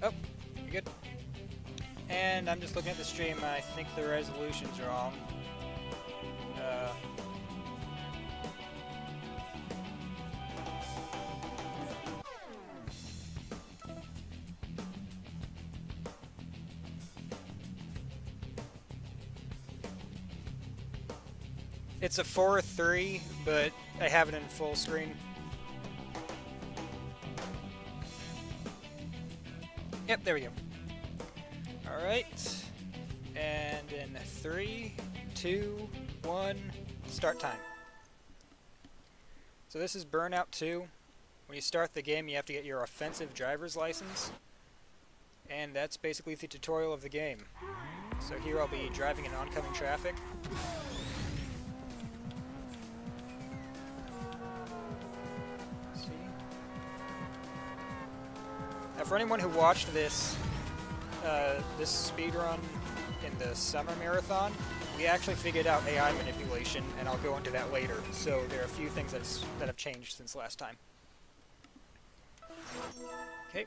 Oh, you're good. And I'm just looking at the stream. I think the resolution's wrong. Uh, it's a 4:3, but I have it in full screen. Yep, there we go. Alright. And in 3, 2, 1, start time. So this is Burnout 2. When you start the game, you have to get your offensive driver's license. And that's basically the tutorial of the game. So here I'll be driving in oncoming traffic. Let's see. Now for anyone who watched this speedrun in the summer marathon, we actually figured out AI manipulation, and I'll go into that later. So there are a few things that have changed since last time. Okay.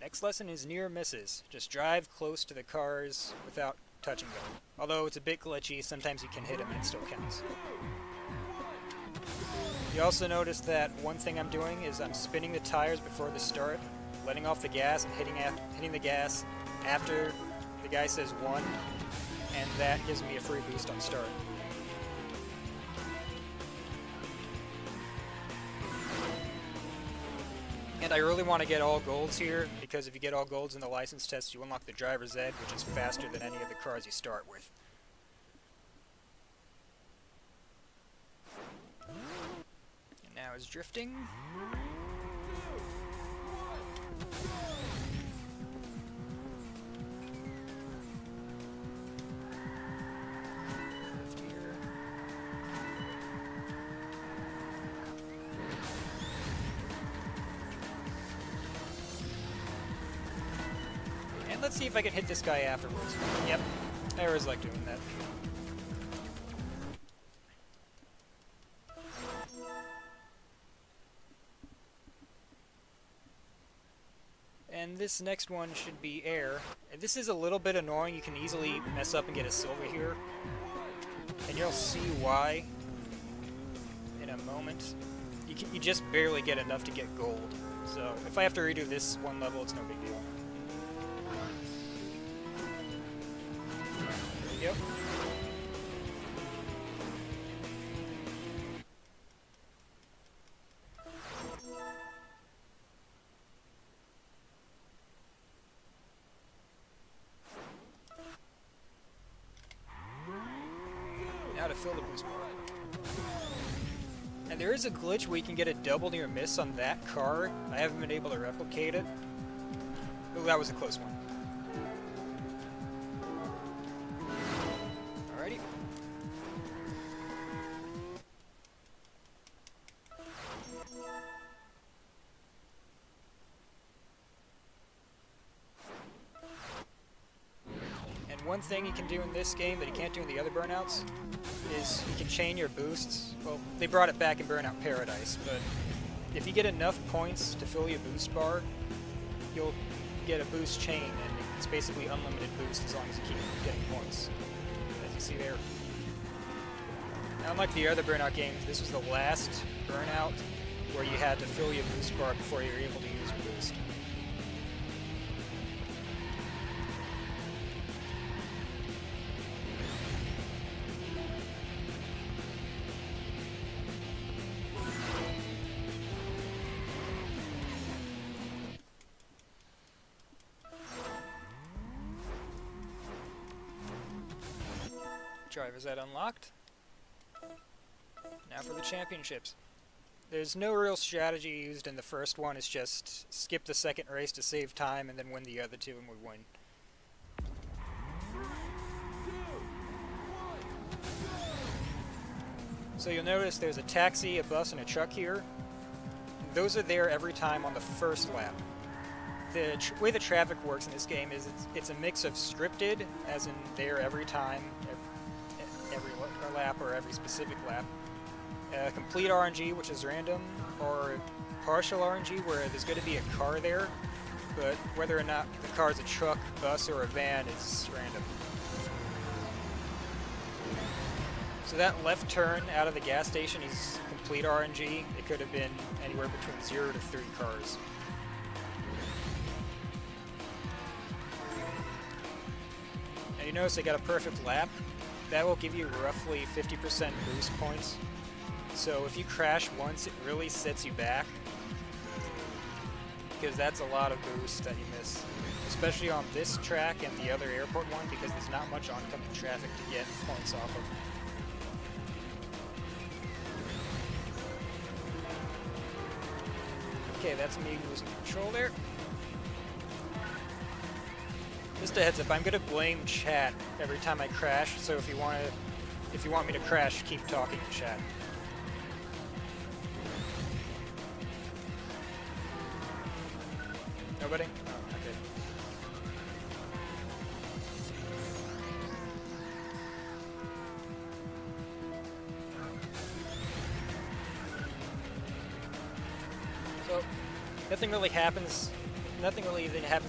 Next lesson is near misses. Just drive close to the cars without touching them. Although it's a bit glitchy, sometimes you can hit them and it still counts. You also notice that one thing I'm doing is I'm spinning the tires before the start, letting off the gas and hitting the gas after the guy says 1, and that gives me a free boost on start. And I really want to get all golds here, because if you get all golds in the license test, you unlock the driver's ed, which is faster than any of the cars you start with. And now is drifting. Let's see if I can hit this guy afterwards. Yep, I always like doing that. And this next one should be air. And this is a little bit annoying. You can easily mess up and get a silver here. And you'll see why in a moment. You just barely get enough to get gold. So if I have to redo this one level, it's no big deal. Yep. Now to fill the boost bar. And there is a glitch where you can get a double near miss on that car. I haven't been able to replicate it. Oh, that was a close one. Alrighty. And one thing you can do in this game that you can't do in the other Burnouts is you can chain your boosts. Well, they brought it back in Burnout Paradise, but if you get enough points to fill your boost bar, you'll get a boost chain, and it's basically unlimited boost as long as you keep getting points, as you see there. Now, unlike the other Burnout games, this was the last Burnout where you had to fill your boost bar before you were able to use your boost. Driver's ed unlocked. Now for the championships. There's no real strategy used in the first one, it's just skip the second race to save time and then win the other two and we win. So you'll notice there's a taxi, a bus, and a truck here. Those are there every time on the first lap. The way the traffic works in this game is it's a mix of scripted, as in there every time, every lap or every specific lap. Complete RNG, which is random, or partial RNG, where there's going to be a car there, but whether or not the car's a truck, bus, or a van is random. So that left turn out of the gas station is complete RNG. It could have been anywhere between 0 to 3 cars. And you notice I got a perfect lap. That will give you roughly 50% boost points. So if you crash once, it really sets you back, because that's a lot of boost that you miss. Especially on this track and the other airport one, because there's not much oncoming traffic to get points off of. Okay, that's me losing control there. Just a heads up, I'm gonna blame chat every time I crash, so if you want me to crash, keep talking in chat. Nobody? Oh, okay. So, nothing really happens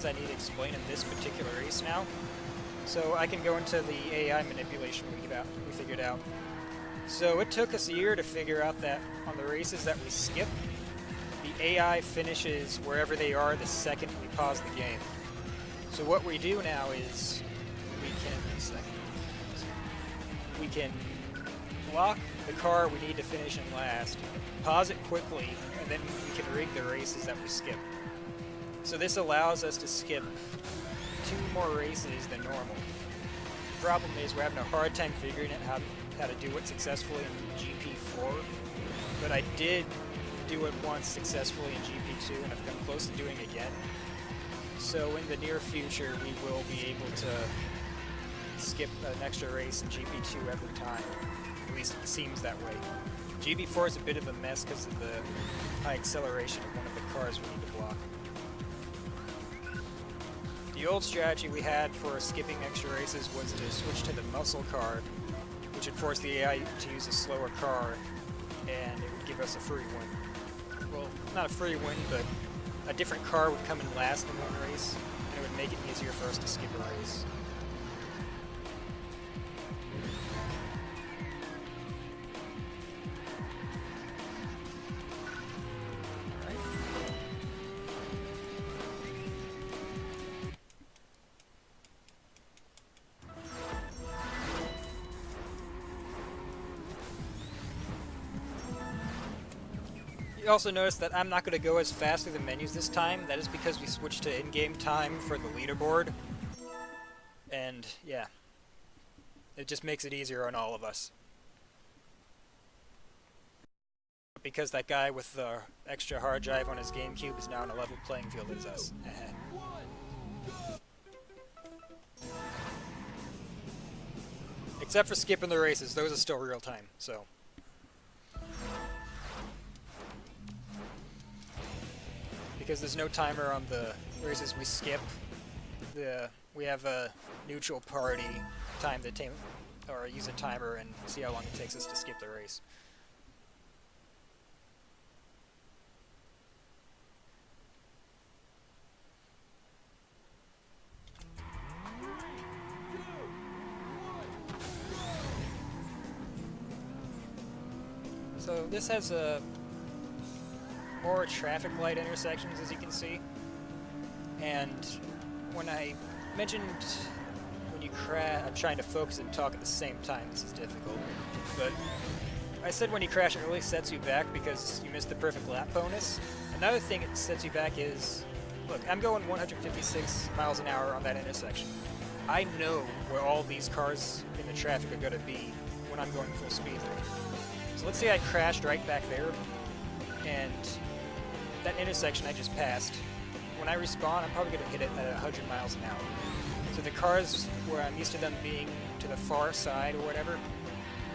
I need to explain in this particular race now. So I can go into the AI manipulation we figured out. So it took us a year to figure out that on the races that we skip, the AI finishes wherever they are the second we pause the game. So what we do now is we can block the car we need to finish in last, pause it quickly, and then we can rig the races that we skip. So this allows us to skip 2 more races than normal. The problem is we're having a hard time figuring out how to do it successfully in GP4, but I did do it once successfully in GP2 and I've come close to doing it again. So in the near future we will be able to skip an extra race in GP2 every time. At least it seems that way. GP4 is a bit of a mess because of the high acceleration of one of the cars we need to block. The old strategy we had for skipping extra races was to switch to the muscle car, which would force the AI to use a slower car, and it would give us a free win. Well, not a free win, but a different car would come in last in one race, and it would make it easier for us to skip a race. You also notice that I'm not going to go as fast through the menus this time. That is because we switched to in-game time for the leaderboard. And yeah, it just makes it easier on all of us. Because that guy with the extra hard drive on his GameCube is now on a level playing field as us. Except for skipping the races, those are still real time, so. Because there's no timer on the races we skip, we have a neutral party time or use a timer and see how long it takes us to skip the race. So this has more traffic light intersections, as you can see. And when I mentioned when you crash, I'm trying to focus and talk at the same time. This is difficult. But I said when you crash, it really sets you back because you missed the perfect lap bonus. Another thing it sets you back is, look, I'm going 156 miles an hour on that intersection. I know where all these cars in the traffic are going to be when I'm going full speed. So let's say I crashed right back there, and that intersection I just passed, when I respawn, I'm probably going to hit it at 100 miles an hour. So the cars where I'm used to them being to the far side or whatever,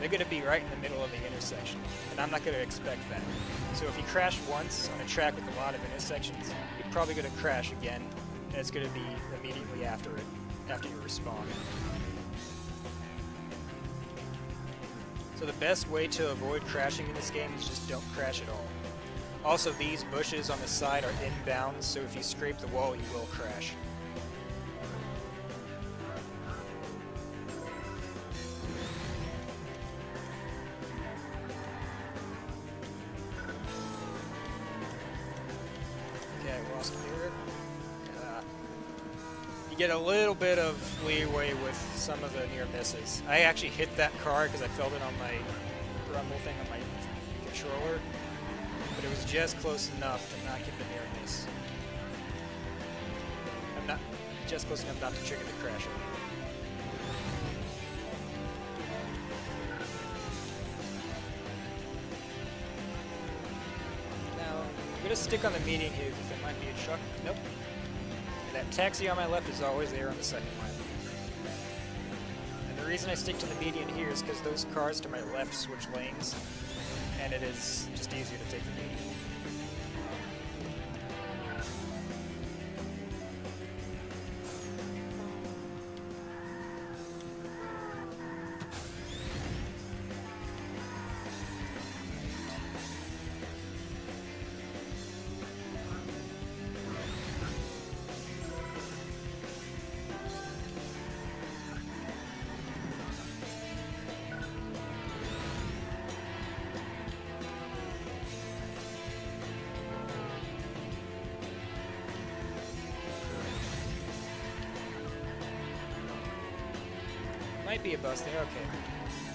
they're going to be right in the middle of the intersection, and I'm not going to expect that. So if you crash once on a track with a lot of intersections, you're probably going to crash again, and it's going to be immediately after it, after you respawn. So the best way to avoid crashing in this game is just don't crash at all. Also, these bushes on the side are inbounds, so if you scrape the wall, you will crash. Okay, I lost mirror. You get a little bit of leeway with some of the near misses. I actually hit that car because I felt it on my rumble thing on my controller, but it was just close enough to not get the near miss. I'm not just close enough not to trigger the crash. Now, I'm gonna stick on the median here because there might be a truck. Nope. That taxi on my left is always there on the second line. And the reason I stick to the median here is because those cars to my left switch lanes, and it is just easier to take the median. Might be a bus there, okay.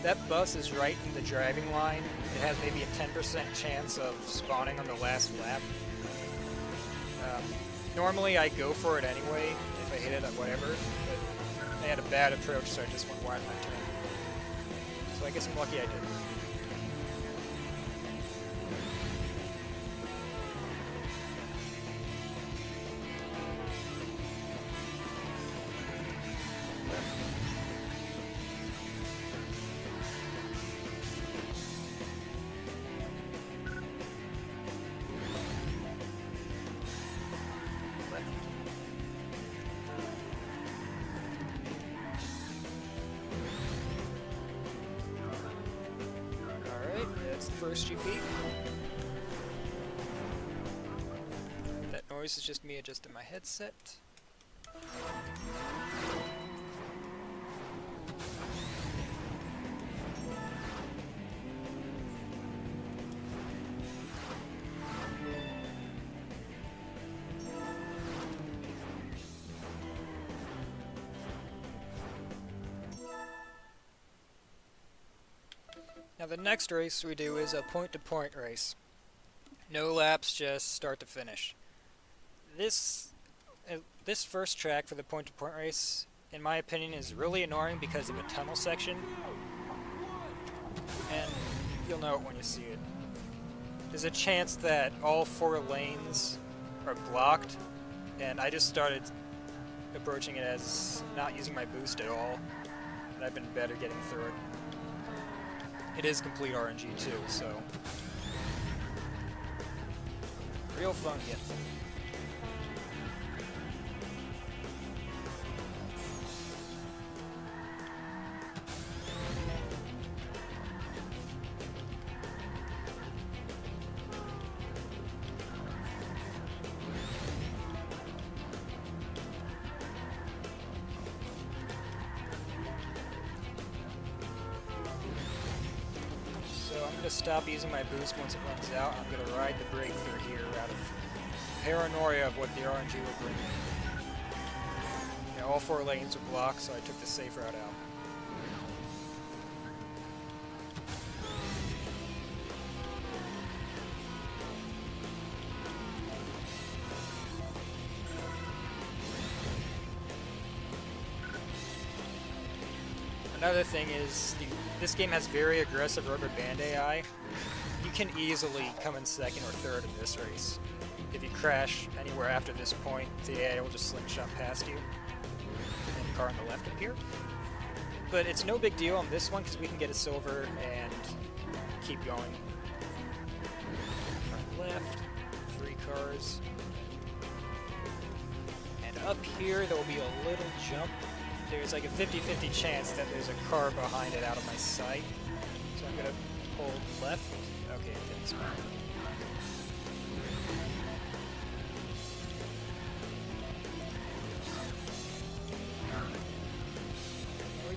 That bus is right in the driving line. It has maybe a 10% chance of spawning on the last lap. Normally I go for it anyway, if I hit it at whatever, but I had a bad approach, so I just went wide my turn. So I guess I'm lucky I did. That's the first GP. That noise is just me adjusting my headset. Now the next race we do is a point-to-point race. No laps, just start to finish. This first track for the point-to-point race, in my opinion, is really annoying because of a tunnel section. And you'll know it when you see it. There's a chance that all 4 lanes are blocked, and I just started approaching it as not using my boost at all, and I've been better getting through it. It is complete RNG too, so real fun to get through. I'm going to stop using my boost once it runs out. I'm going to ride the breakthrough here out of paranoia of what the RNG will bring me. Yeah, all 4 lanes are blocked, so I took the safe route out. Another thing is, this game has very aggressive rubber band AI. You can easily come in second or third in this race. If you crash anywhere after this point, the AI will just slingshot past you, and the car on the left appear. But it's no big deal on this one because we can get a silver and keep going. Front left, 3 cars. And up here there will be a little jump. There's like a 50-50 chance that there's a car behind it out of my sight. So I'm going to hold left. Okay, it didn't spawn.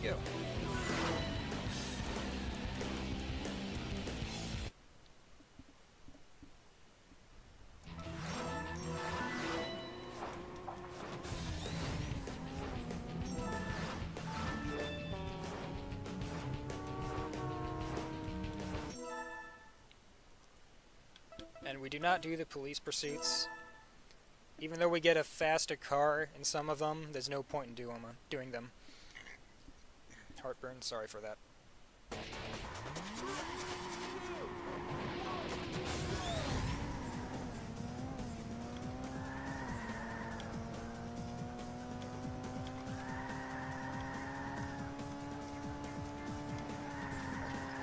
go. And we do not do the police pursuits. Even though we get a faster car in some of them, there's no point in doing them. Heartburn, sorry for that. There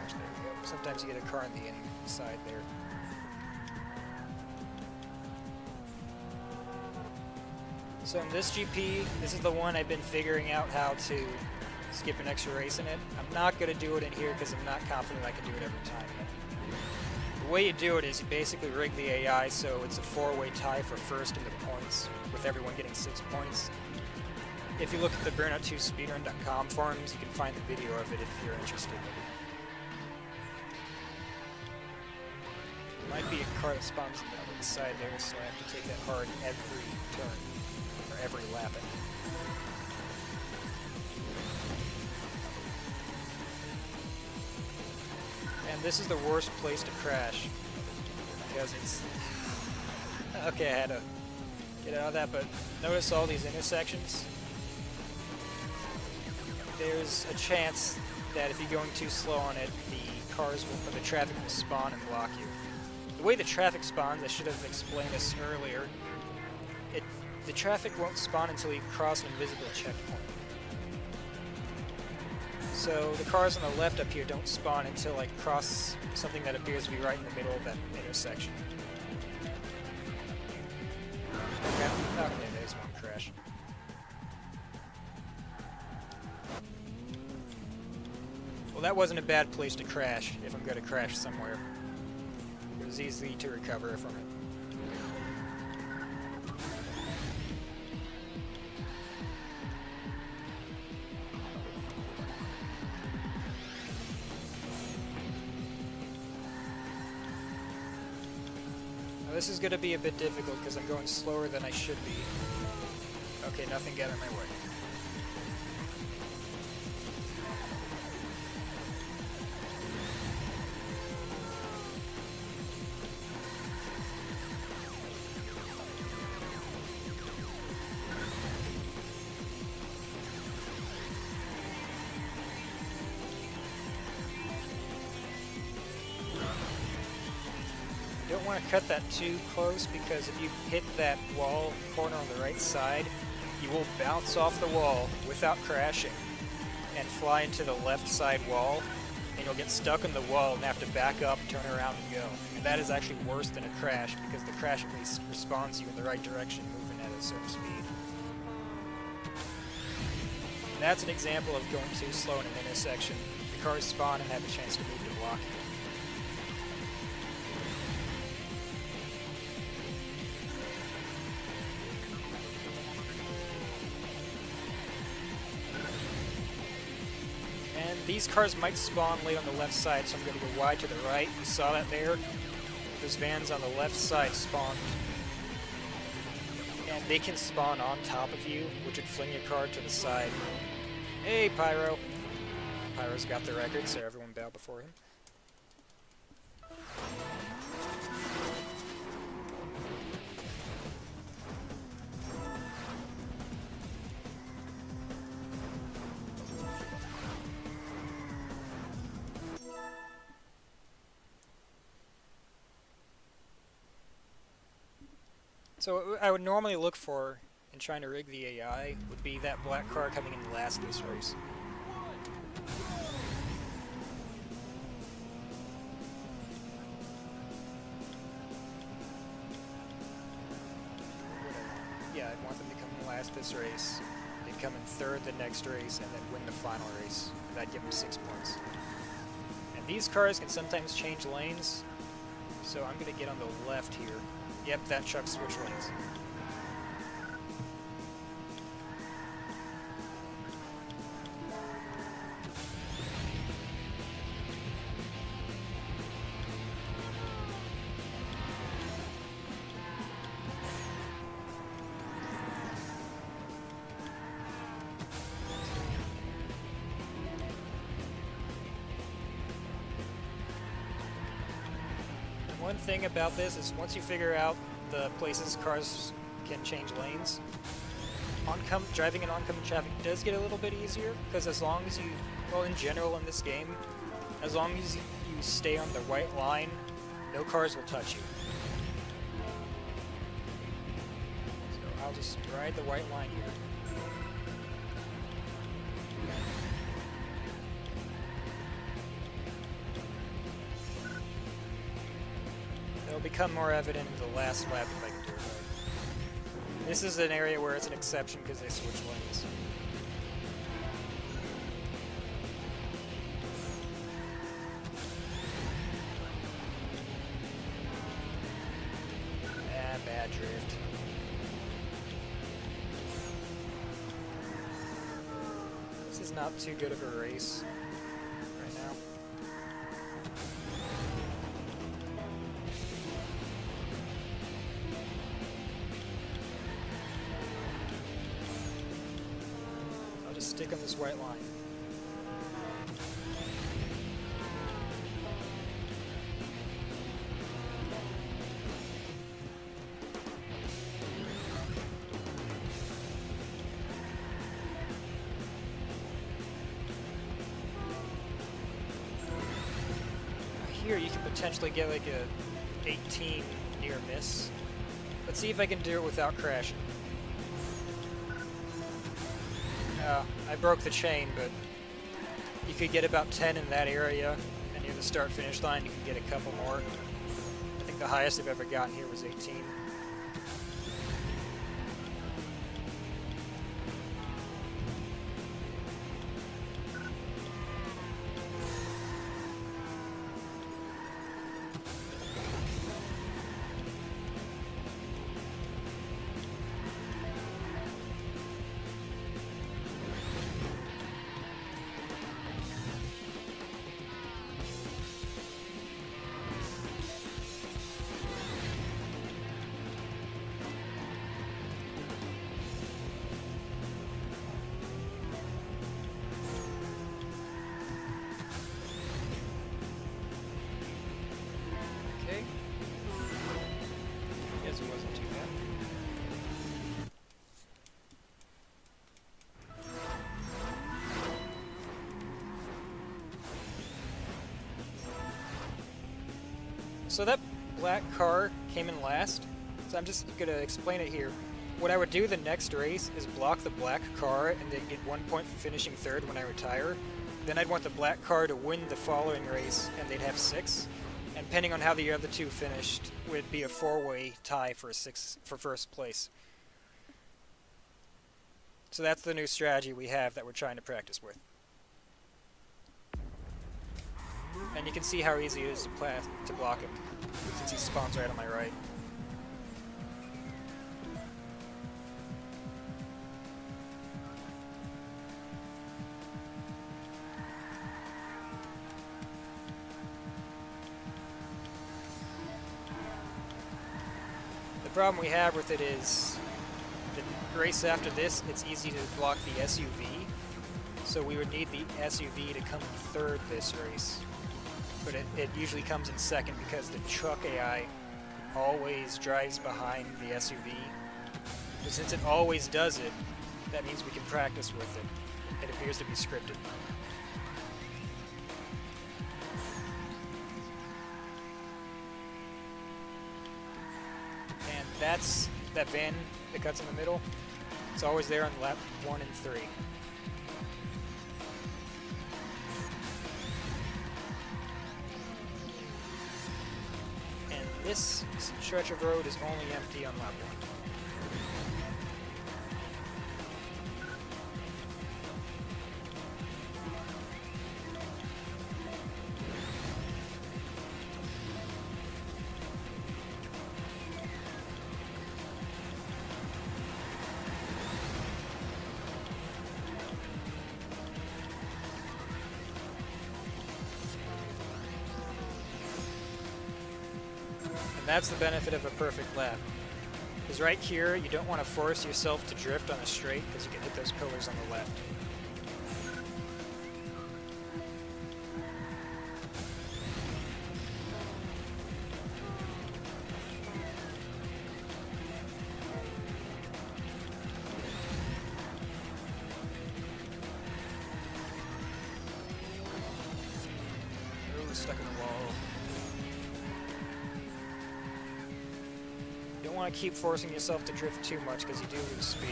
we go. Sometimes you get a car on the inside there. So in this GP, this is the one I've been figuring out how to skip an extra race in it. I'm not going to do it in here because I'm not confident I can do it every time yet. The way you do it is you basically rig the AI so it's a 4-way tie for first in the points, with everyone getting 6 points. If you look at the Burnout2speedrun.com forums, you can find the video of it if you're interested. There might be a car that spawns on the other side there, so I have to take that hard every turn. Every lap. And this is the worst place to crash because it's okay. I had to get out of that, but notice all these intersections. There's a chance that if you're going too slow on it, the cars will, or the traffic will spawn and block you. The way the traffic spawns, I should have explained this earlier. The traffic won't spawn until you cross an invisible checkpoint. So the cars on the left up here don't spawn until I cross something that appears to be right in the middle of that intersection. Okay, there's one crash. Well, that wasn't a bad place to crash if I'm going to crash somewhere. It was easy to recover from it. This is going to be a bit difficult because I'm going slower than I should be. Okay, nothing got in my way. You don't want to cut that too close because if you hit that wall corner on the right side, you will bounce off the wall without crashing and fly into the left side wall, and you'll get stuck on the wall and have to back up, turn around, and go. And that is actually worse than a crash because the crash at least respawns you in the right direction, moving at a certain speed. And that's an example of going too slow in an intersection. The cars spawn and have a chance to move to block you. These cars might spawn late on the left side, so I'm going to go wide to the right. You saw that there? Those vans on the left side spawned. And they can spawn on top of you, which would fling your car to the side. Hey, Pyro! Pyro's got the record, so everyone bow before him. So what I would normally look for in trying to rig the AI would be that black car coming in last this race. Yeah, I'd want them to come in last this race, they'd come in third the next race, and then win the final race. And that'd give them 6 points. And these cars can sometimes change lanes, so I'm going to get on the left here. Yep, that truck switched lanes. One thing about this is once you figure out the places cars can change lanes, driving in oncoming traffic does get a little bit easier, because as long as you, well, in general in this game, as long as you stay on the white line, no cars will touch you. So I'll just ride the white line here. It'll become more evident in the last lap if I can do it right. This is an area where it's an exception because they switch lanes. Ah, bad drift. This is not too good of a race right now. Stick on this white line. Here you can potentially get like a 18 near miss. Let's see if I can do it without crashing. I broke the chain, but you could get about 10 in that area, and near the start-finish line you can get a couple more. I think the highest I've ever gotten here was 18. Guess it wasn't too bad. So that black car came in last, so I'm just going to explain it here. What I would do the next race is block the black car and then get 1 point for finishing third when I retire. Then I'd want the black car to win the following race, and they'd have 6. And depending on how the other two finished, would be a 4-way tie for first place. So that's the new strategy we have that we're trying to practice with. And you can see how easy it is to block him, since he spawns right on my right. The problem we have with it is the race after this, it's easy to block the SUV, so we would need the SUV to come in third this race. But it usually comes in second because the truck AI always drives behind the SUV. But since it always does it, that means we can practice with it. It appears to be scripted. And that's that van that cuts in the middle. It's always there on lap 1 and 3. This stretch of road is only empty on lap 1. And that's the benefit of a perfect lap. Because right here, you don't want to force yourself to drift on a straight because you can hit those pillars on the left. stuck in the wall. You don't want to keep forcing yourself to drift too much because you do lose speed.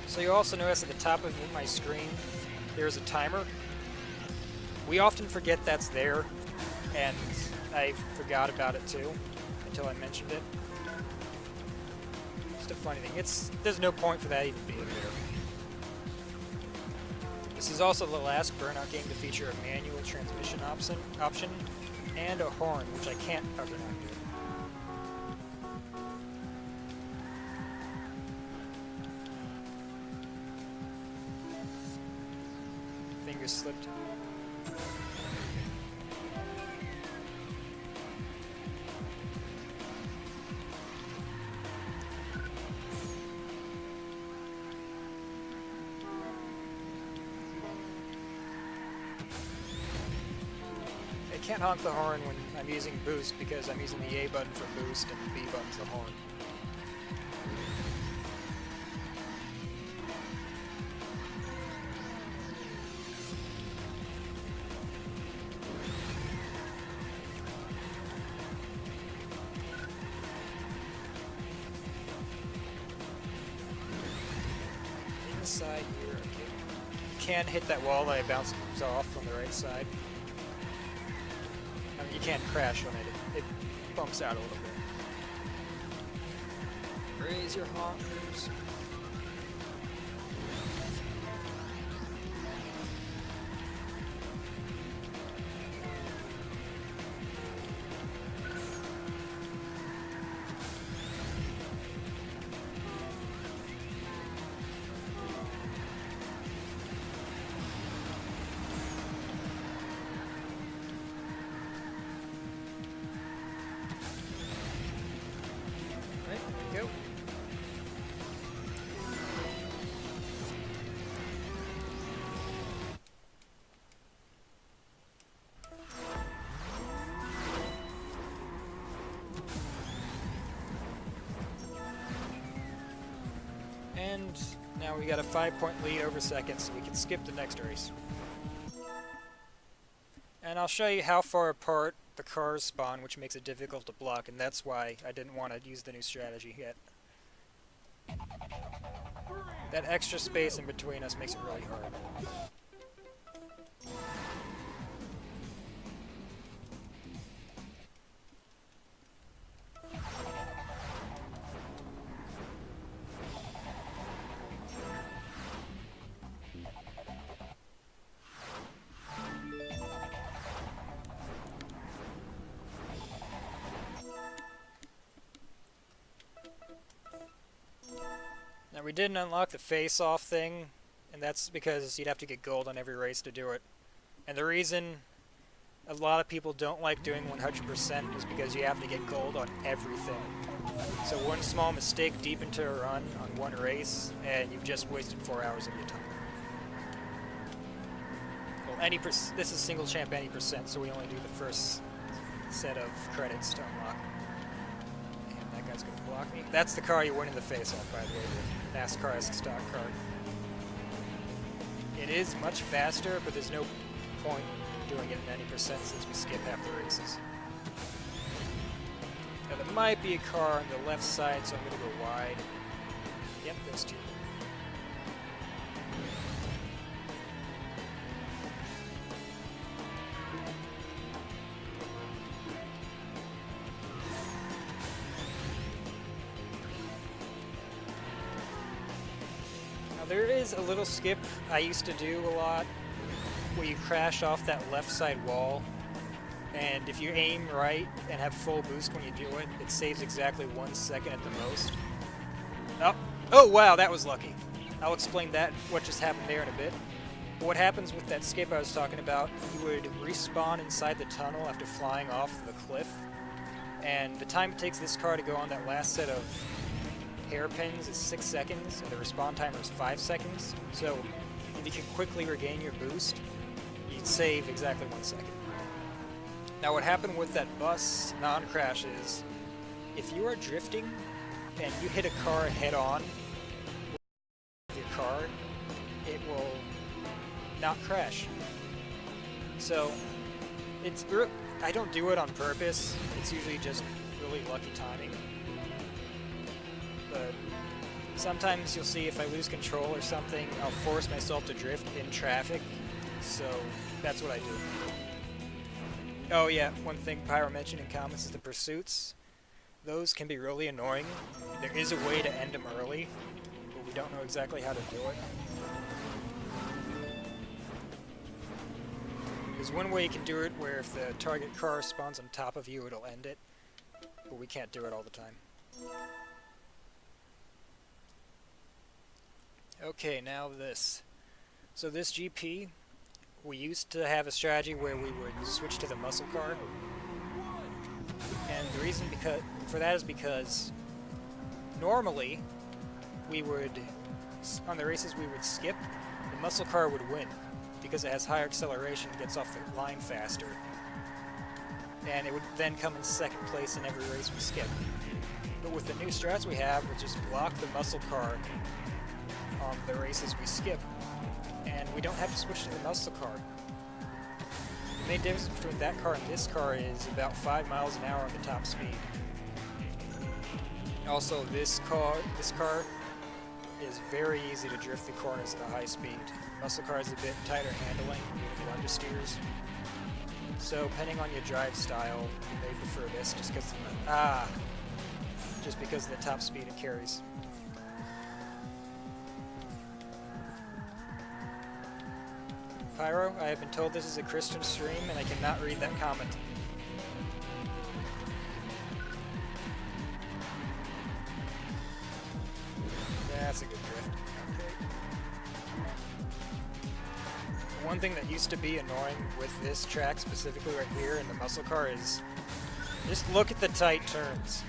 So you also notice at the top of my screen, there's a timer. We often forget that's there, and I forgot about it too, until I mentioned it. Just a funny thing. There's no point for that even being there. This is also the last Burnout game to feature a manual transmission option and a horn, which I can't cover now. Fingers slipped. I can't honk the horn when I'm using boost because I'm using the A button for boost and the B button's the horn. Inside here, okay. You can't hit that wall that I bounced off on the right side. I mean, you can't crash on it. It bumps out a little bit. Raise your honkers. Go. And now we got a 5-point lead over second, so we can skip the next race. And I'll show you how far apart the cars spawn, which makes it difficult to block, and that's why I didn't want to use the new strategy yet. That extra space in between us makes it really hard. Now we didn't unlock the face-off thing, and that's because you'd have to get gold on every race to do it. And the reason a lot of people don't like doing 100% is because you have to get gold on everything. So one small mistake deep into a run on one race, and you've just wasted 4 hours of your time. Well, this is single champ any percent, so we only do the first set of credits to unlock. And that guy's gonna block me. That's the car you win in the face-off, by the way. The NASCAR-esque stock car. It is much faster, but there's no point doing it in any percent since we skip half the races. Now there might be a car on the left side, so I'm going to go wide. Yep, there's two. There is a little skip I used to do a lot, where you crash off that left side wall, and if you aim right and have full boost when you do it, it saves exactly 1 second at the most. Oh wow, that was lucky. I'll explain that, what just happened there in a bit. But what happens with that skip I was talking about, you would respawn inside the tunnel after flying off the cliff, and the time it takes this car to go on that last set of hairpins is 6 seconds, and the respawn timer is 5 seconds. So if you can quickly regain your boost, you you'd save exactly 1 second. Now what happened with that bus non-crash is, if you are drifting and you hit a car head-on with your car, it will not crash. So, I don't do it on purpose, it's usually just really lucky timing. But sometimes you'll see if I lose control or something, I'll force myself to drift in traffic, so that's what I do. Oh yeah, one thing Pyro mentioned in comments is the pursuits. Those can be really annoying. There is a way to end them early, but we don't know exactly how to do it. There's one way you can do it where if the target car spawns on top of you, it'll end it, but we can't do it all the time. Okay, now this. So this GP, we used to have a strategy where we would switch to the muscle car. And the reason for that is because normally we would, on the races we would skip, the muscle car would win because it has higher acceleration and gets off the line faster. And it would then come in second place in every race we skip. But with the new strats we have, we just block the muscle car on the races we skip, and we don't have to switch to the muscle car. The main difference between that car and this car is about 5 miles an hour on the top speed. Also, this car is very easy to drift the corners at a high speed. Muscle car is a bit tighter handling, you get understeers. So, depending on your drive style, you may prefer this just because of the top speed it carries. Pyro, I have been told this is a Christian stream and I cannot read that comment. That's a good drift. Okay. One thing that used to be annoying with this track, specifically right here in the muscle car, is just look at the tight turns.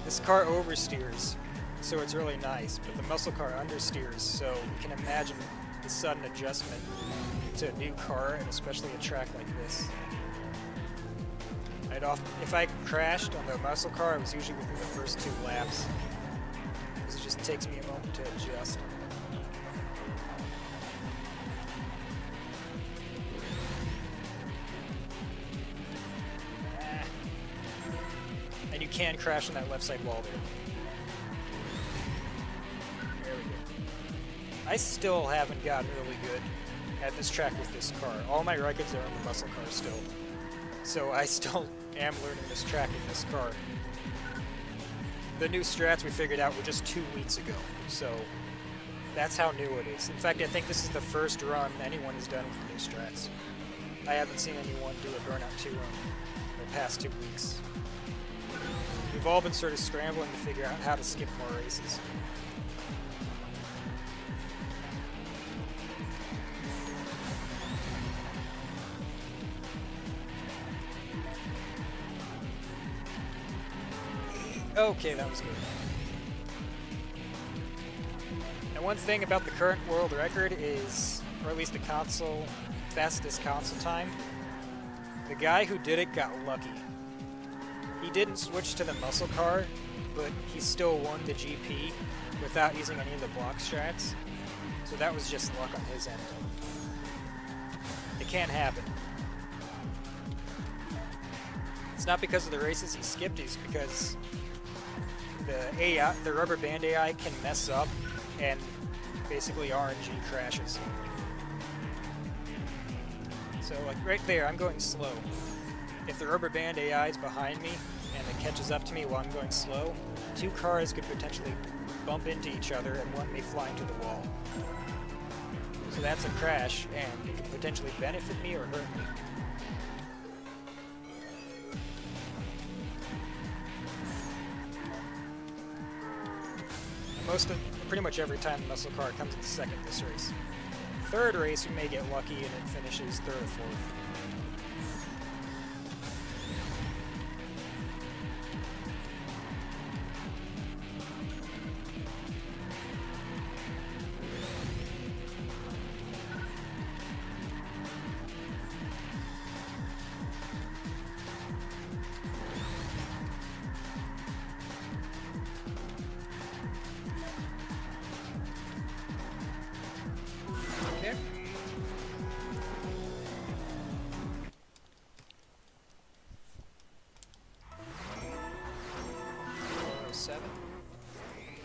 This car oversteers, so it's really nice, but the muscle car understeers, so you can imagine the sudden adjustment to a new car, and especially a track like this. If I crashed on the muscle car, it was usually within the first 2 laps, because it just takes me a moment to adjust. And you can crash on that left side wall there. There we go. I still haven't gotten really good at this track with this car. All my records are on the muscle car still. So I still am learning this track with this car. The new strats we figured out were just 2 weeks ago, so that's how new it is. In fact, I think this is the first run anyone has done with the new strats. I haven't seen anyone do a Burnout 2 run in the past 2 weeks. We've all been sort of scrambling to figure out how to skip more races. Okay, that was good. Now one thing about the current world record is, or at least the fastest console time, the guy who did it got lucky. He didn't switch to the muscle car, but he still won the GP without using any of the block strats, so that was just luck on his end. It can't happen. It's not because of the races he skipped, it's because the rubber band AI can mess up and basically RNG crashes. So like right there, I'm going slow. If the rubber band AI is behind me and it catches up to me while I'm going slow, 2 cars could potentially bump into each other and one may fly into the wall. So that's a crash, and it could potentially benefit me or hurt me. Pretty much every time the muscle car comes in second this race. Third race, we may get lucky and it finishes 3rd or 4th.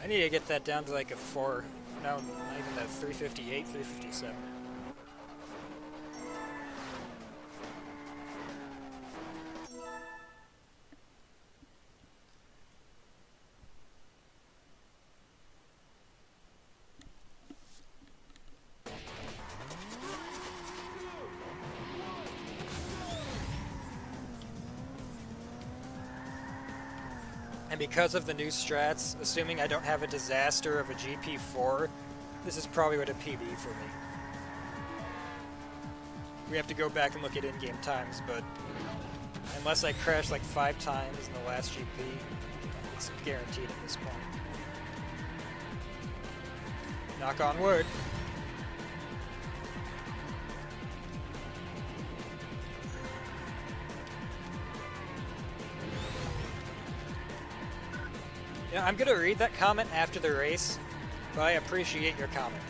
I need to get that down to like a 4. No, not even that. 358, 357. And because of the new strats, assuming I don't have a disaster of a GP4, this is probably what a PB for me. We have to go back and look at in-game times, but unless I crash like 5 times in the last GP, it's guaranteed at this point. Knock on wood. You know, I'm gonna read that comment after the race, but I appreciate your comment.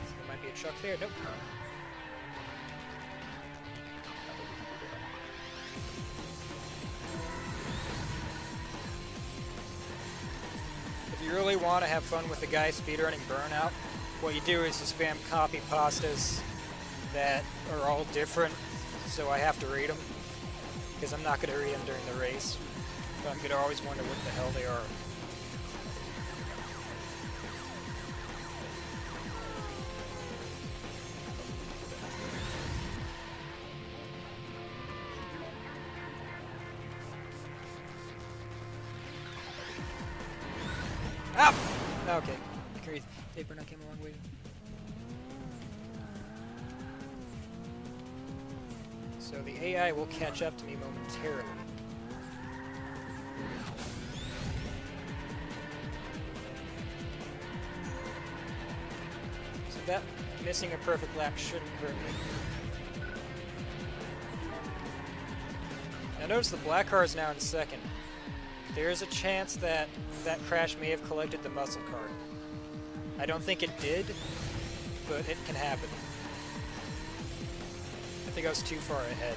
There might be a truck there. Nope. If you really want to have fun with the guy speedrunning Burnout, what you do is you spam copy pastas that are all different, so I have to read them, because I'm not going to read them during the race. But I'm going to always wonder what the hell they are. Ah! Okay. Hey, Burnout came a long way. So the AI will catch up to me momentarily. That missing a perfect lap shouldn't hurt me. Now notice the black car is now in second. There is a chance that that crash may have collected the muscle card. I don't think it did, but it can happen. I think I was too far ahead.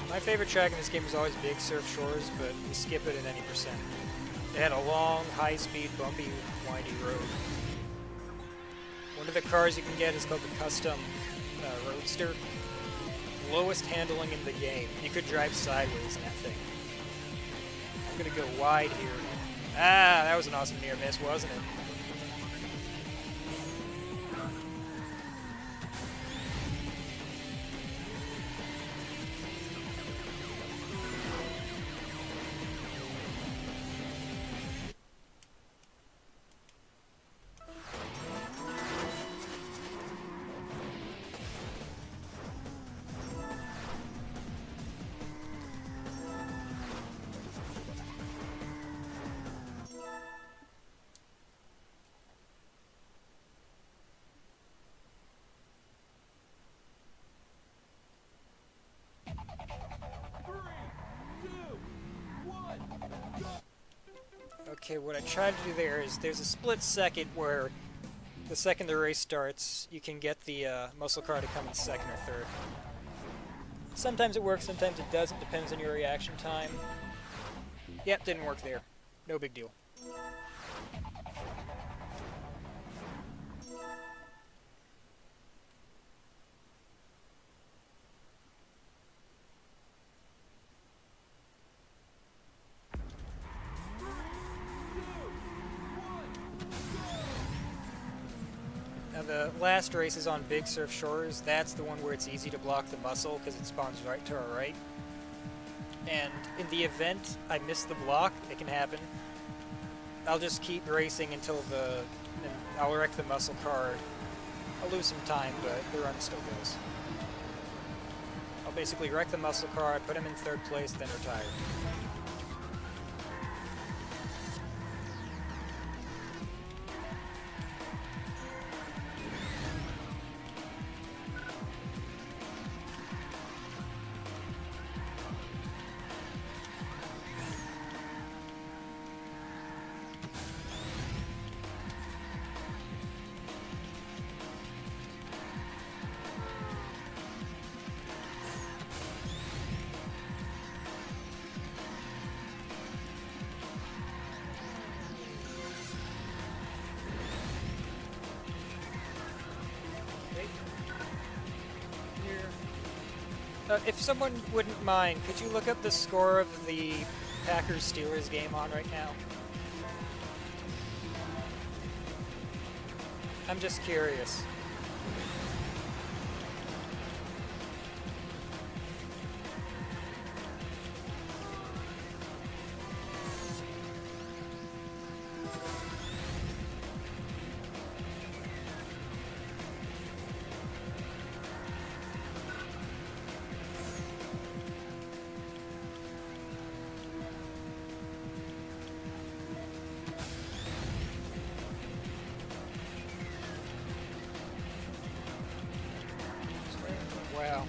My favorite track in this game is always Big Surf Shores, but you skip it in any percent. It had a long, high-speed, bumpy, windy road. One of the cars you can get is called the Custom Roadster. Lowest handling in the game. You could drive sideways in that thing. I'm gonna go wide here. Ah, that was an awesome near miss, wasn't it? Okay, what I tried to do there is there's a split second where the second the race starts, you can get the muscle car to come in second or third. Sometimes it works, sometimes it doesn't, depends on your reaction time. Yep, didn't work there. No big deal. The last race is on Big Surf Shores. That's the one where it's easy to block the muscle because it spawns right to our right. And in the event I miss the block, it can happen. I'll just keep racing until and I'll wreck the muscle car I'll lose some time, but the run still goes. I'll basically wreck the muscle car, put him in 3rd place, then retire. If someone wouldn't mind, could you look up the score of the Packers-Steelers game on right now? I'm just curious. Wow.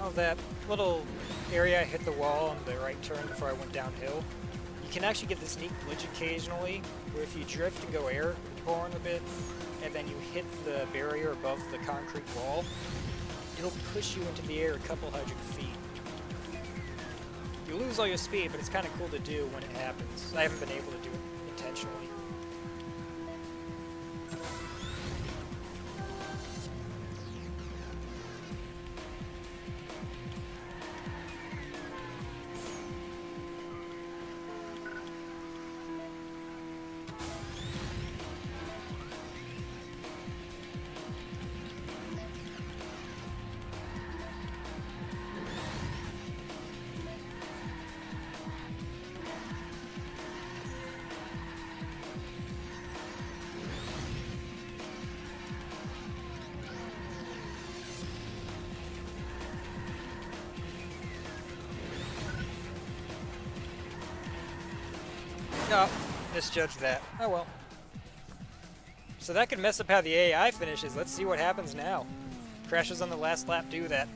Oh, that little area I hit the wall on the right turn before I went downhill. You can actually get this neat glitch occasionally, where if you drift and go airborne a bit, and then you hit the barrier above the concrete wall, it'll push you into the air a couple hundred feet. You lose all your speed, but it's kind of cool to do when it happens. I haven't been able to do it intentionally. No, misjudged that. Oh well. So that could mess up how the AI finishes. Let's see what happens now. Crashes on the last lap do that.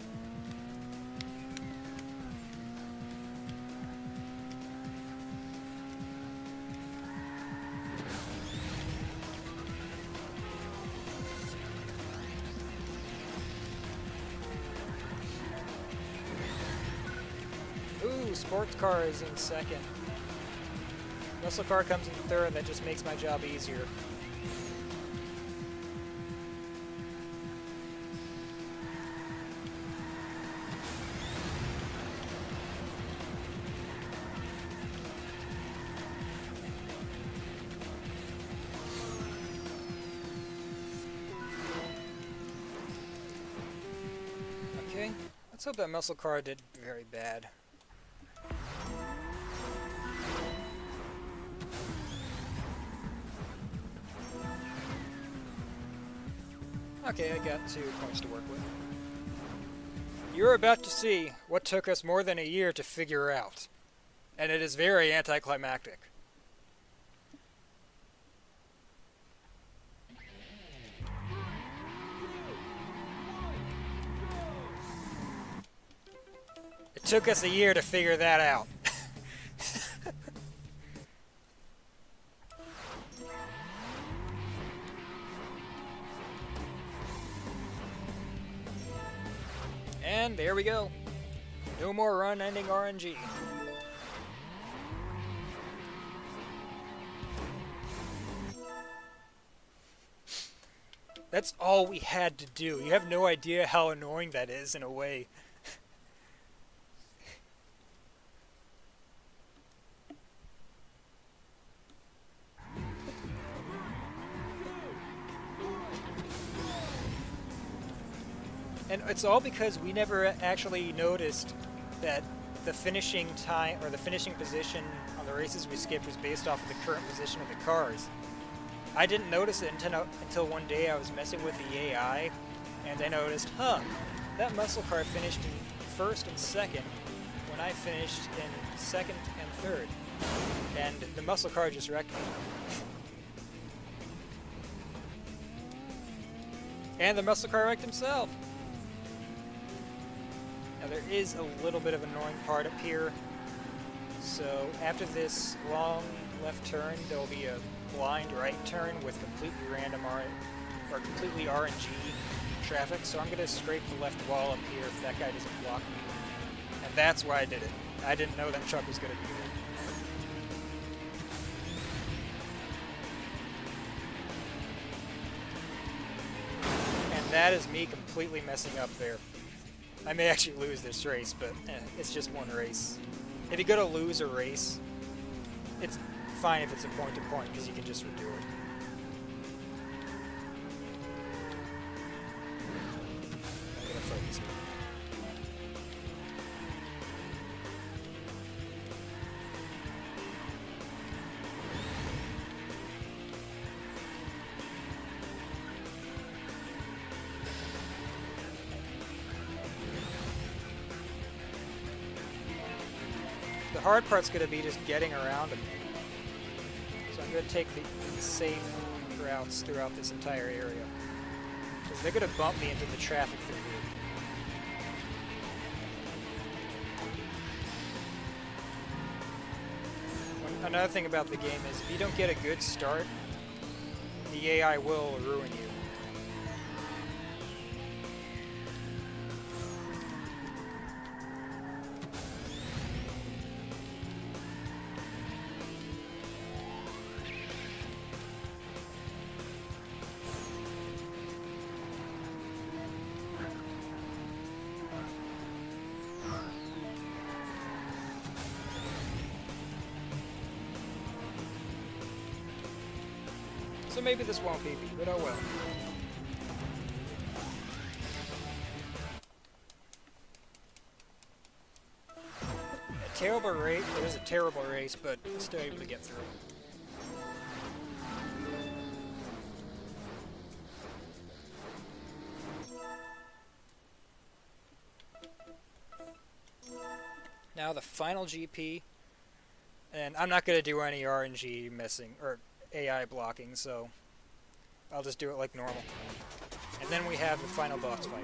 Ooh, sports car is in 2nd. Muscle car comes in 3rd, that just makes my job easier. Okay, let's hope that muscle car did very bad. Okay, I got 2 points to work with. You're about to see what took us more than a year to figure out, and it is very anticlimactic. It took us a year to figure that out. And there we go. No more run-ending RNG. That's all we had to do. You have no idea how annoying that is in a way. And it's all because we never actually noticed that the finishing time or the finishing position on the races we skipped was based off of the current position of the cars. I didn't notice it until one day I was messing with the AI, and I noticed, that muscle car finished in first and second when I finished in second and third. And the muscle car just wrecked me. And the muscle car wrecked himself. Now there is a little bit of an annoying part up here. So after this long left turn, there will be a blind right turn with completely random or completely RNG traffic. So I'm going to scrape the left wall up here if that guy doesn't block me. And that's why I did it. I didn't know that truck was going to do that. And that is me completely messing up there. I may actually lose this race, but it's just one race. If you go to lose a race, it's fine if it's a point-to-point, because you can just redo it. I'm gonna focus here. The hard part's going to be just getting around them. So I'm going to take the safe routes throughout this entire area. Because they're going to bump me into the traffic through here. Another thing about the game is if you don't get a good start, the AI will ruin you. So maybe this won't be me, but oh well. A terrible race. It is a terrible race, but still able to get through. Now the final GP, and I'm not going to do any RNG messing or AI blocking, so I'll just do it like normal. And then we have the final boss fight.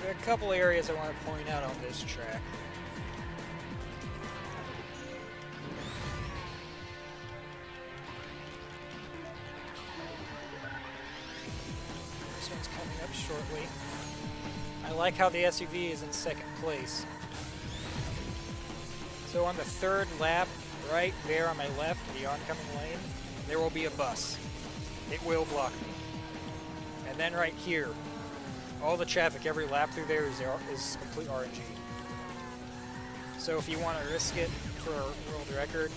There are a couple areas I want to point out on this track. This one's coming up shortly. I like how the SUV is in second place. So on the third lap, right there on my left, the oncoming lane, there will be a bus. It will block me. And then right here, all the traffic every lap through there is complete RNG. So if you want to risk it for a world record,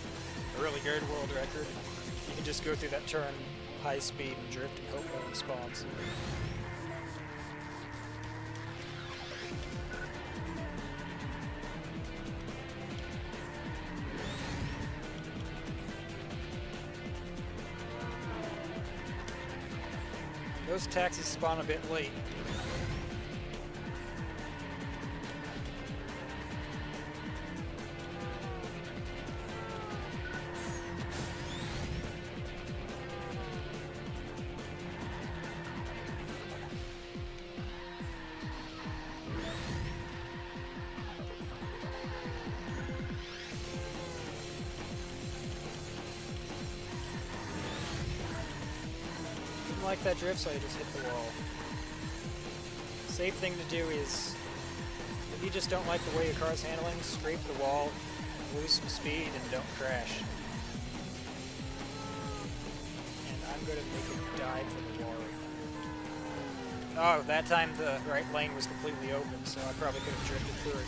a really good world record, you can just go through that turn high speed and drift and hope no one spawns. Those taxis spawn a bit late. like that drift, so I just hit the wall. Safe thing to do is, if you just don't like the way your car's handling, scrape the wall, lose some speed, and don't crash. And I'm going to make a dive for the wall right now. Oh, that time the right lane was completely open, so I probably could have drifted through it.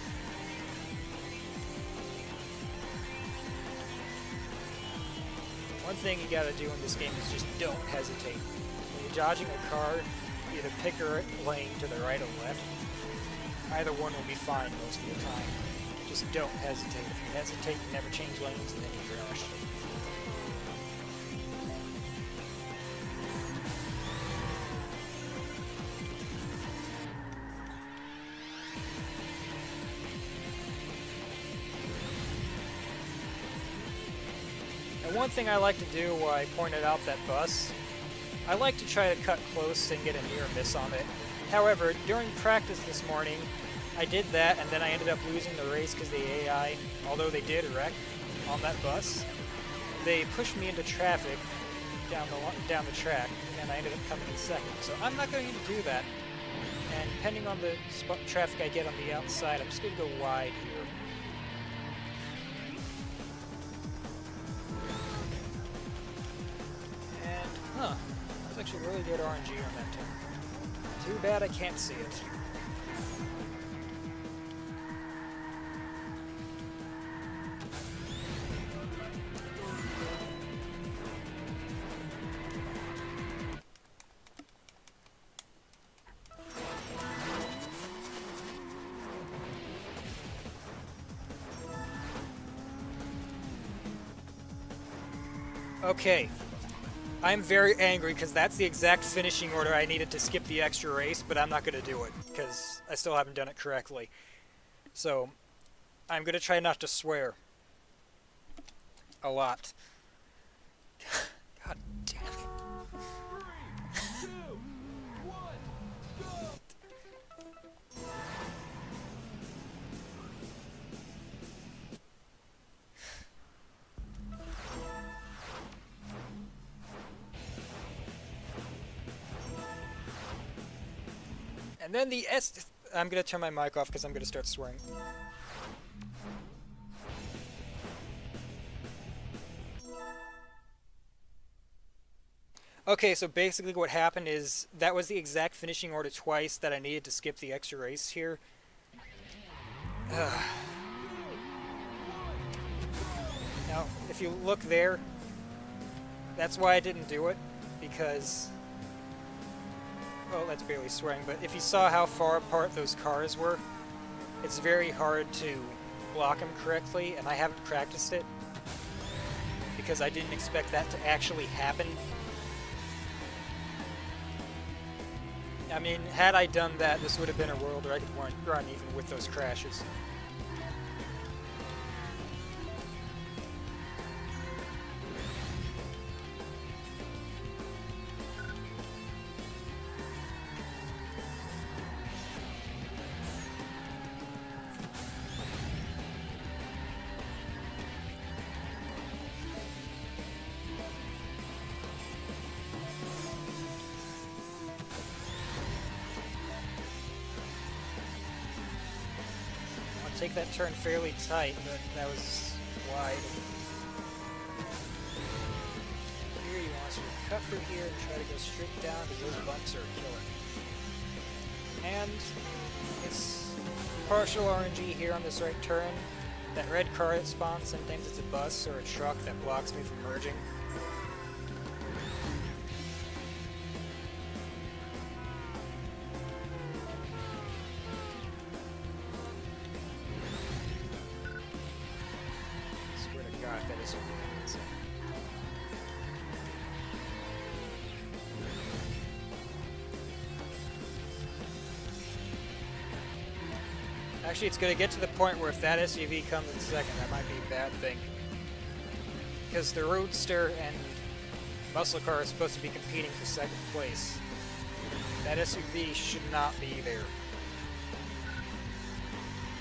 One thing you gotta do in this game is just don't hesitate. When you're dodging a car, either pick a lane to the right or left. Either one will be fine most of the time. Just don't hesitate. If you hesitate, you never change lanes, and then you crash. And one thing I like to do while I pointed out that bus, I like to try to cut close and get a near miss on it. However, during practice this morning, I did that and then I ended up losing the race because the AI, although they did wreck on that bus, they pushed me into traffic down the track and I ended up coming in second. So I'm not going to do that. And depending on the traffic I get on the outside, I'm just going to go wide here. Huh, that's actually really good RNG on that turn. Too bad I can't see it. Okay. I'm very angry because that's the exact finishing order I needed to skip the extra race, but I'm not going to do it because I still haven't done it correctly. So, I'm going to try not to swear. A lot. God damn it. And then the I'm going to turn my mic off because I'm going to start swearing. Okay, so basically what happened is that was the exact finishing order twice that I needed to skip the extra race here. Now, if you look there, that's why I didn't do it, because... well, that's barely swearing, but if you saw how far apart those cars were, it's very hard to block them correctly, and I haven't practiced it because I didn't expect that to actually happen. I mean, had I done that, this would have been a world where I could run even with those crashes. Take that turn fairly tight, but that was wide. Here you want to cut through here and try to go straight down because those bumps are killer. And it's partial RNG here on this right turn. That red car that spawns, sometimes it's a bus or a truck that blocks me from merging. Actually, it's going to get to the point where if that SUV comes in second, that might be a bad thing. Because the Roadster and Muscle Car are supposed to be competing for second place. That SUV should not be there.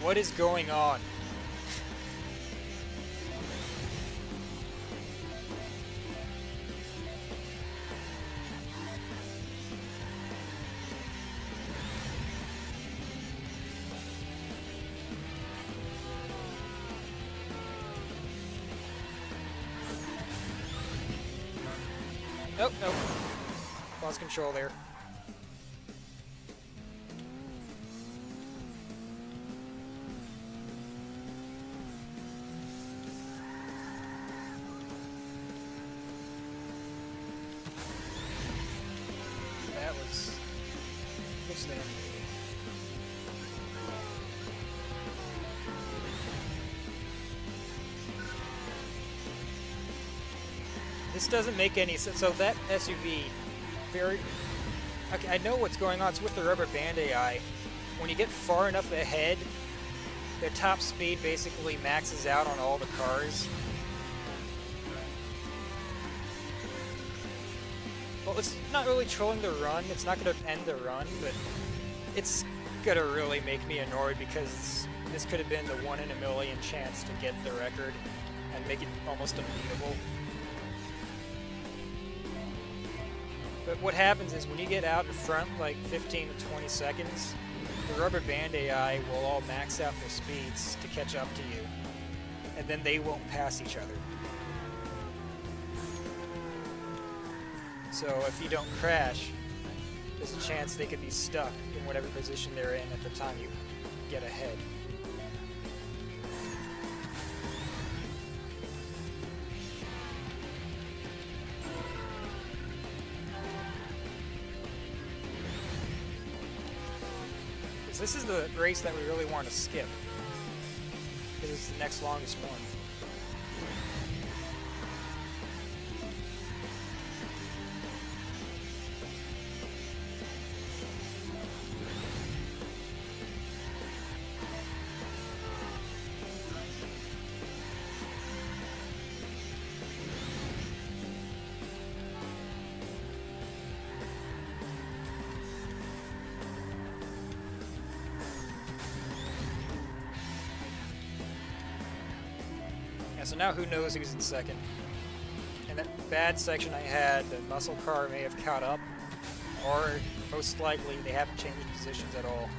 What is going on? Nope, nope. Lost control there. That was... What's there? This doesn't make any sense. So that SUV, very... Okay, I know what's going on. It's with the rubber band AI. When you get far enough ahead, their top speed basically maxes out on all the cars. Well, it's not really trolling the run. It's not going to end the run, but it's going to really make me annoyed because this could have been the 1 in a million chance to get the record and make it almost unbeatable. But what happens is when you get out in front like 15 to 20 seconds, the rubber band AI will all max out their speeds to catch up to you, and then they won't pass each other. So if you don't crash, there's a chance they could be stuck in whatever position they're in at the time you get ahead. This is the race that we really want to skip, because it's the next longest one. So now who knows who's in second. And that bad section I had, the muscle car may have caught up, or most likely they haven't changed positions at all.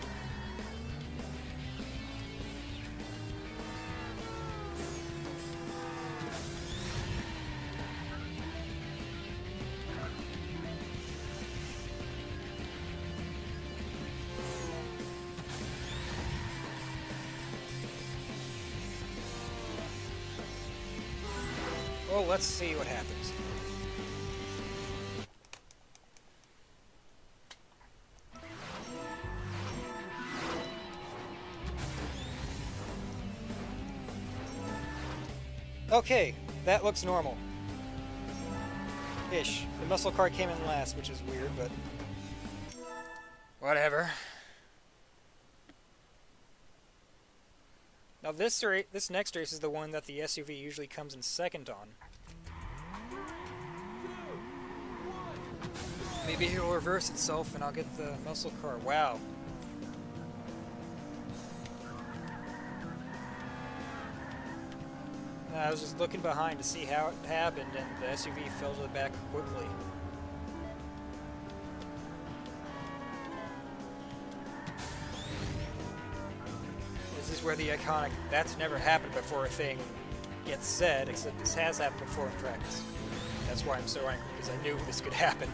Well, let's see what happens. Okay, that looks normal. Ish. The muscle car came in last, which is weird, but whatever. Now this next race is the one that the SUV usually comes in second on. Maybe it'll reverse itself and I'll get the muscle car. Wow. I was just looking behind to see how it happened, and the SUV fell to the back quickly. This is where the iconic "that's never happened before" thing gets said, except this has happened before in practice. That's why I'm so angry, because I knew this could happen.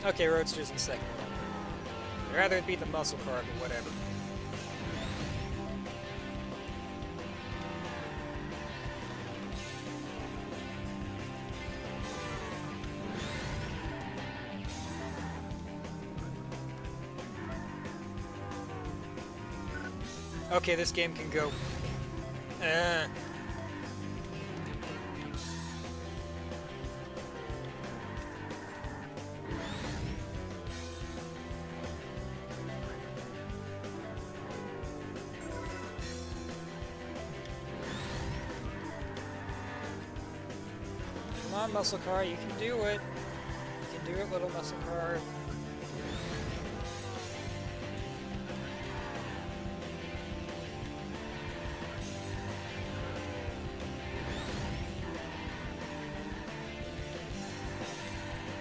Okay, Roadster's in second. I'd rather it be the muscle car, but whatever. Okay, this game can go. Come on, muscle car, you can do it. You can do it, little muscle car.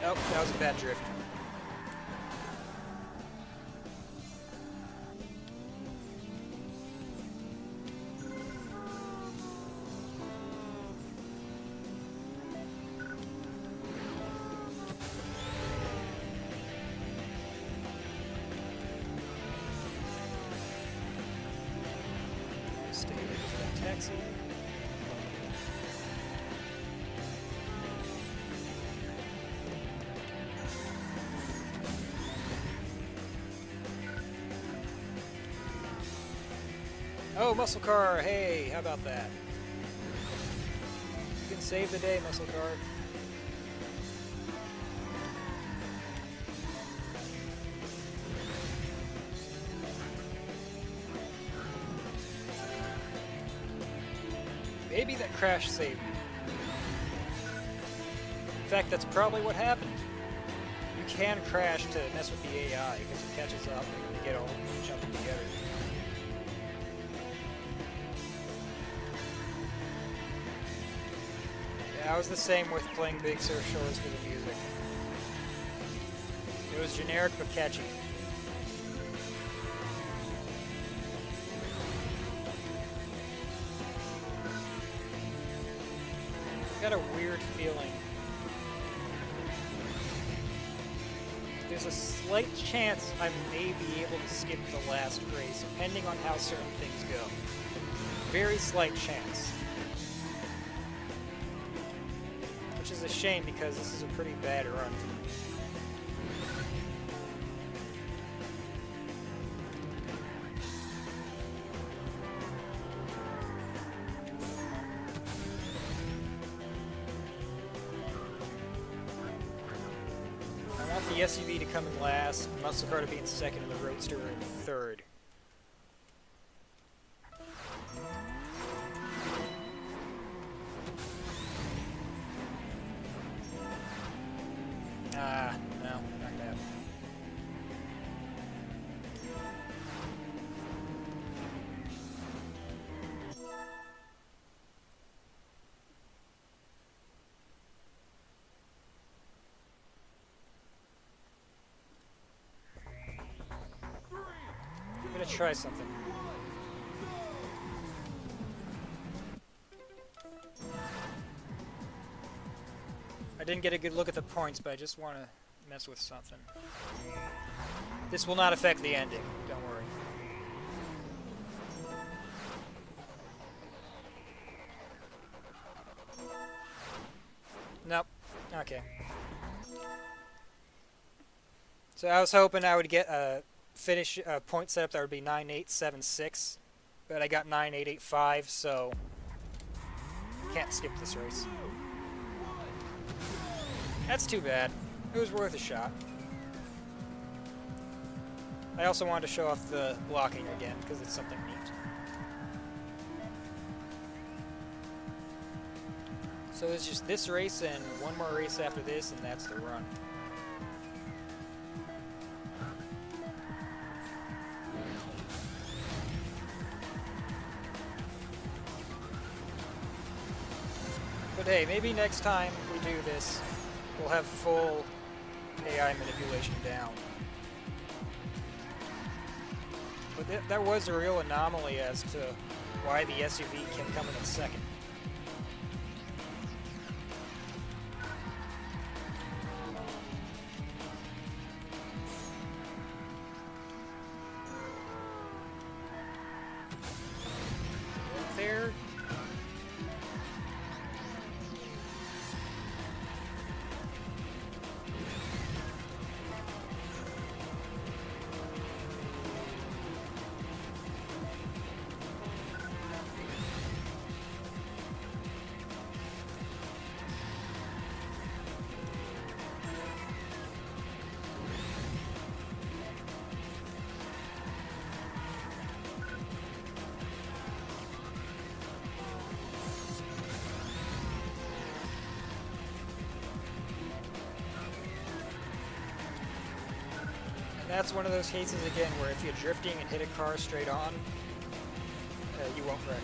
Oh, that was a bad drift. Oh, muscle car! Hey, how about that? You can save the day, muscle car. Maybe that crash saved me. In fact, that's probably what happened. You can crash to mess with the AI because it catches up and you get all jumping together. Yeah, I was the same with playing Big Sur Shores for the music. It was generic but catchy. I got a weird feeling. There's a slight chance I may be able to skip the last race, depending on how certain things go. Very slight chance. Which is a shame because this is a pretty bad run for me. I want the SUV to come in last, muscle car to be in second, and the roadster in third. No, not that. I'm gonna try something. I didn't get a good look at the points, but I just want to mess with something. This will not affect the ending, don't worry. Nope. Okay. So I was hoping I would get a finish point setup that would be 9876, but I got 9885, so can't skip this race. That's too bad. It was worth a shot. I also wanted to show off the blocking again, because it's something neat. So it's just this race and one more race after this, and that's the run. But hey, maybe next time we do this, we'll have full AI manipulation down. But that was a real anomaly as to why the SUV can come in second. There. That's one of those cases again where if you're drifting and hit a car straight on, you won't wreck.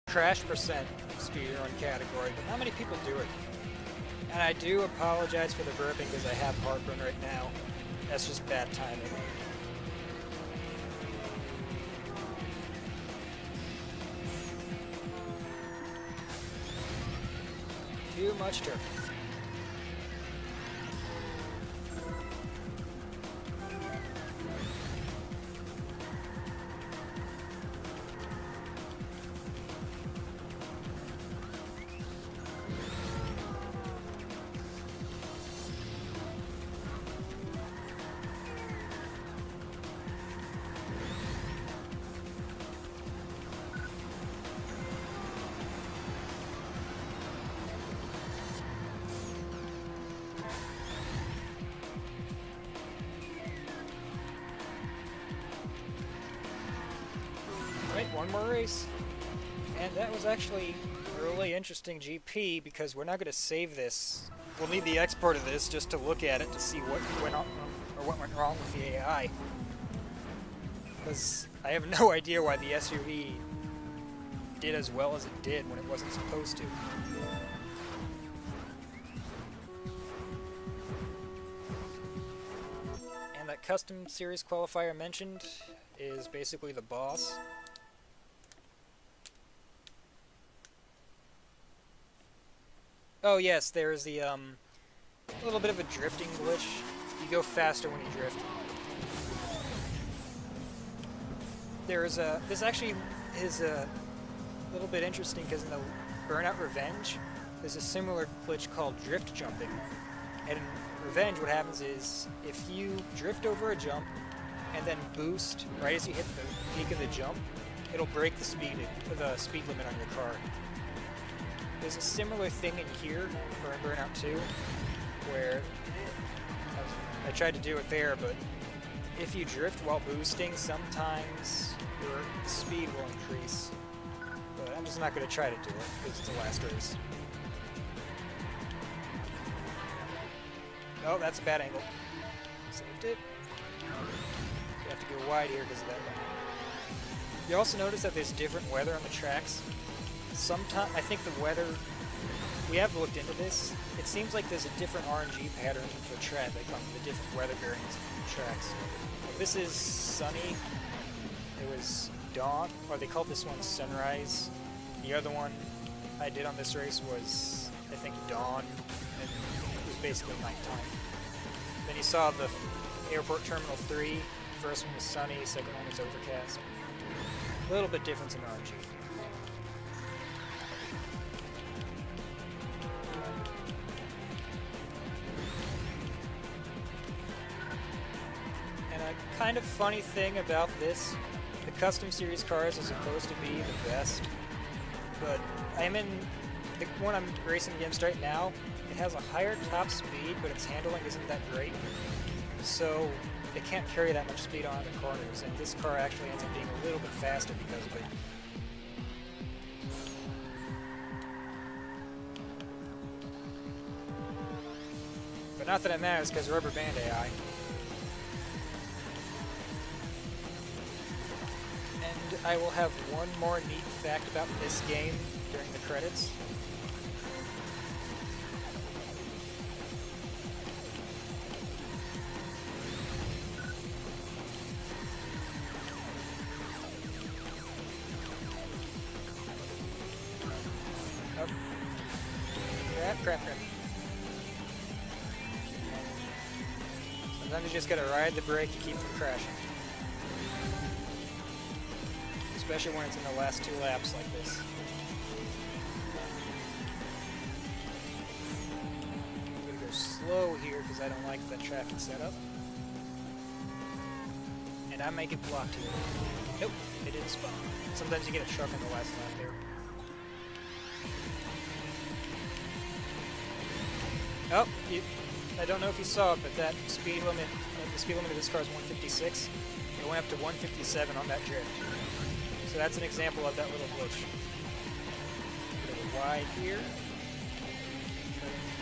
Crash percent speedrun category, but not many people do it. And I do apologize for the burping because I have heartburn right now. That's just bad timing. Too much turkey. One more race, and that was actually a really interesting GP because we're not going to save this. We'll need the export of this just to look at it to see what went on or what went wrong with the AI. Because I have no idea why the SUV did as well as it did when it wasn't supposed to. And that custom series qualifier mentioned is basically the boss. Oh yes, there's the a little bit of a drifting glitch. You go faster when you drift. This actually is a little bit interesting because in the Burnout Revenge, there's a similar glitch called drift jumping. And in Revenge, what happens is if you drift over a jump and then boost right as you hit the peak of the jump, it'll break the speed limit on your car. There's a similar thing in here, or in Burnout 2, where I tried to do it there, but if you drift while boosting, sometimes your speed will increase. But I'm just not going to try to do it, because it's the last race. Oh, that's a bad angle. Saved it. You have to go wide here because of that. You also notice that there's different weather on the tracks. Sometimes, I think the weather, we have looked into this, it seems like there's a different RNG pattern for traffic on the different weather variants on the tracks. This is sunny, it was dawn, or they called this one sunrise. The other one I did on this race was, I think, dawn, and it was basically nighttime. Then you saw the Airport Terminal 3, the first one was sunny, the second one was overcast. A little bit difference in RNG. Kind of funny thing about this, the custom series cars are supposed to be the best, but I'm in the one I'm racing against right now. It has a higher top speed, but its handling isn't that great, so it can't carry that much speed on the corners, and this car actually ends up being a little bit faster because of it. But not that it matters, because rubber band AI. I will have one more neat fact about this game during the credits. Oh. Crap. Sometimes you just gotta ride the brake to keep from crashing. Especially when it's in the last 2 laps like this. I'm gonna go slow here because I don't like the traffic setup. And I may get blocked here. Nope, it didn't spawn. Sometimes you get a truck on the last lap there. Oh, I don't know if you saw it, but that speed limit, the speed limit of this car is 156. It went up to 157 on that drift. So that's an example of that little glitch. A little wide here,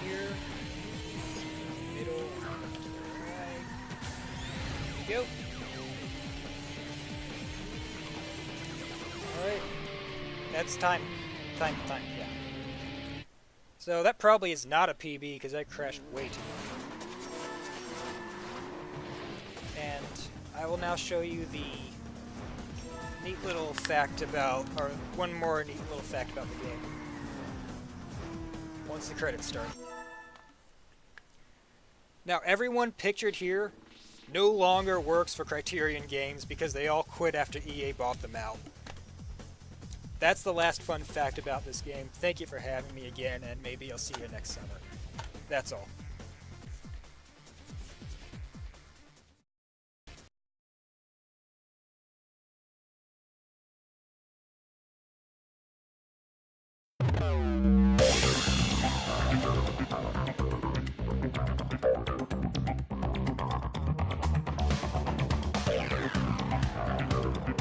here, middle, right. There you go. Alright. That's time, yeah. So that probably is not a PB because I crashed way too much. And I will now show you the neat little fact about, or one more neat little fact about the game. once the credits start. Now, everyone pictured here no longer works for Criterion Games because they all quit after EA bought them out. That's the last fun fact about this game. Thank you for having me again, and maybe I'll see you next summer. That's all.